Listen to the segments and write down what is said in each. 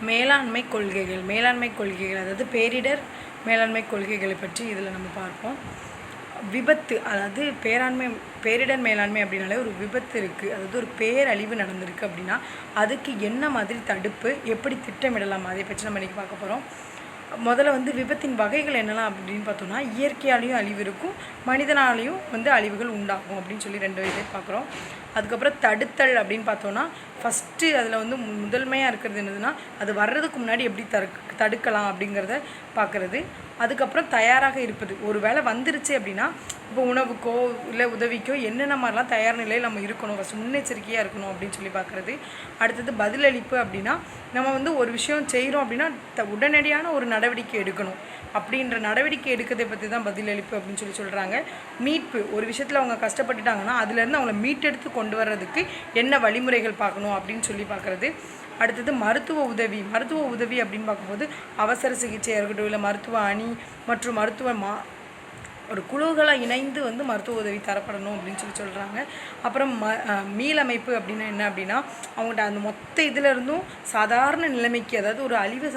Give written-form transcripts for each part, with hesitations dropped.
மேலாண்மை கொள்கைகள் அதாவது பேரிடர் மேலாண்மை கொள்கைகளை பற்றி இதில் நம்ம பார்ப்போம். விபத்து, அதாவது பேரிடர் மேலாண்மை அப்படின்னாலே ஒரு விபத்து இருக்குது, அதாவது ஒரு பேரழிவு நடந்திருக்கு அப்படின்னா அதுக்கு என்ன மாதிரி தடுப்பு, எப்படி திட்டமிடலாம், அதை பற்றி நம்ம இன்றைக்கி பார்க்க போகிறோம். முதல்ல விபத்தின் வகைகள் என்னெல்லாம் அப்படின்னு பார்த்தோம்னா, இயற்கையாலேயும் அழிவு இருக்கும், மனிதனாலேயும் அழிவுகள் உண்டாகும் அப்படின்னு சொல்லி 2 இதை பார்க்குறோம். அதுக்கப்புறம் தடுத்தல் அப்படின்னு பார்த்தோன்னா, ஃபஸ்ட்டு அதில் முதன்மையாக இருக்கிறது என்னதுன்னா, அது வர்றதுக்கு முன்னாடி எப்படி தடுக்கலாம் அப்படிங்கிறத பார்க்குறது. அதுக்கப்புறம் தயாராக இருப்பது, ஒரு வேளை வந்துருச்சு அப்படின்னா இப்போ உணவுக்கோ இல்லை உதவிக்கோ என்னென்ன மாதிரிலாம் தயார் நிலையில் நம்ம இருக்கணும், ஃபஸ்ட் முன்னெச்சரிக்கையாக இருக்கணும் அப்படின்னு சொல்லி பார்க்குறது. அடுத்தது பதிலளிப்பு அப்படின்னா, நம்ம ஒரு விஷயம் செய்கிறோம் அப்படின்னா உடனடியான ஒரு நடவடிக்கை எடுக்கணும், அப்படின்ற நடவடிக்கை எடுக்கிறதை பற்றி தான் பதிலளிப்பு அப்படின்னு சொல்லி சொல்கிறாங்க. மீட்பு, ஒரு விஷயத்தில் அவங்க கஷ்டப்பட்டுட்டாங்கன்னா அதுலேருந்து அவங்கள மீட்டெடுத்து கொண்டு வர்றதுக்கு என்ன வழிமுறைகள் பார்க்கணும் அப்படின்னு சொல்லி பார்க்குறது. அடுத்தது மருத்துவ உதவி அப்படின்னு பார்க்கும்போது அவசர சிகிச்சையாக இருக்கட்டும், இல்லை மருத்துவ அணி மற்றும் ஒரு குழுக்களாக இணைந்து மருத்துவ உதவி தரப்படணும் அப்படின்னு சொல்லி சொல்கிறாங்க. அப்புறம் மீளமைப்பு அப்படின்னா என்ன அப்படின்னா, அவங்கள்ட்ட அந்த மொத்த இதிலிருந்தும் சாதாரண நிலைமைக்கு, அதாவது ஒரு அழிவை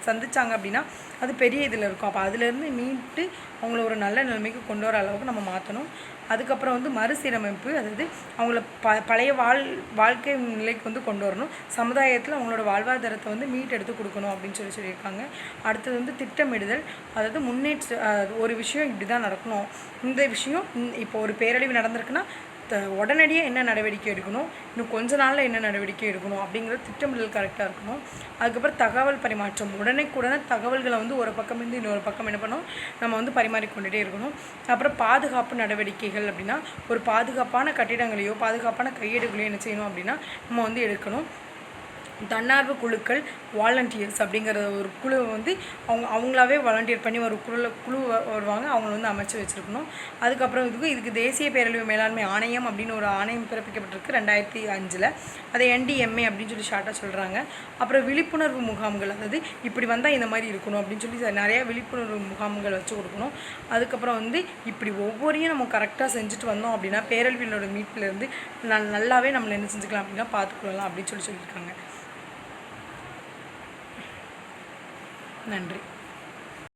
சந்திச்சாங்க அப்படின்னா அது பெரிய இதில் இருக்கும், அப்போ அதுலேருந்து மீட்டு அவங்கள ஒரு நல்ல நிலைமைக்கு கொண்டு வர அளவுக்கு நம்ம மாற்றணும். அதுக்கப்புறம் மறுசீரமைப்பு, அதாவது அவங்கள பழைய வாழ்க்கை நிலைக்கு கொண்டு வரணும், சமுதாயத்தில் அவங்களோட வாழ்வாதாரத்தை மீட்டெடுத்து கொடுக்கணும் அப்படின்னு சொல்லியிருக்காங்க. அடுத்தது திட்டமிடுதல், அதாவது ஒரு விஷயம் இப்படி தான் நடக்கணும், இந்த விஷயம் இப்போ ஒரு பேரழிவு நடந்திருக்குன்னா உடனடியாக என்ன நடவடிக்கை எடுக்கணும், இன்னும் கொஞ்ச நாளில் என்ன நடவடிக்கை எடுக்கணும் அப்படிங்கிறது திட்டமிடல் கரெக்டாக இருக்கணும். அதுக்கப்புறம் தகவல் பரிமாற்றம், உடனே தகவல்களை ஒரு பக்கமிருந்து இன்னொரு பக்கம் என்ன பண்ணணும், நம்ம பரிமாறிக்கொண்டுகிட்டே இருக்கணும். அப்புறம் பாதுகாப்பு நடவடிக்கைகள் அப்படின்னா, ஒரு பாதுகாப்பான கட்டிடங்களையோ பாதுகாப்பான கையேடுகளையோ என்ன செய்யணும் அப்படின்னா நம்ம எடுக்கணும். தன்னார்வ குழுக்கள், வாலண்டியர்ஸ் அப்படிங்கிற ஒரு குழு அவங்களாவே வாலண்டியர் பண்ணி ஒரு குழு வருவாங்க, அவங்கள அமைச்சு வச்சுருக்கணும். அதுக்கப்புறம் இதுக்கு தேசிய பேரழிவு மேலாண்மை ஆணையம் அப்படின்னு ஒரு ஆணையம் பிறப்பிக்கப்பட்டிருக்கு 2005. அதை NDMA அப்படின்னு சொல்லி ஷார்ட்டாக சொல்கிறாங்க. அப்புறம் விழிப்புணர்வு முகாம்கள், அதாவது இப்படி வந்தால் இந்த மாதிரி இருக்கணும் அப்படின்னு சொல்லி நிறையா விழிப்புணர்வு முகாம்கள் வச்சு கொடுக்கணும். அதுக்கப்புறம் இப்படி ஒவ்வொரையும் நம்ம கரெக்டாக செஞ்சுட்டு வந்தோம் அப்படின்னா பேரழிவினோட மீட்பிலேருந்து நல்லாவே நம்மளை என்ன செஞ்சுக்கலாம் அப்படின்னா பார்த்துக்கொள்ளலாம் அப்படின்னு சொல்லியிருக்காங்க. நன்றி.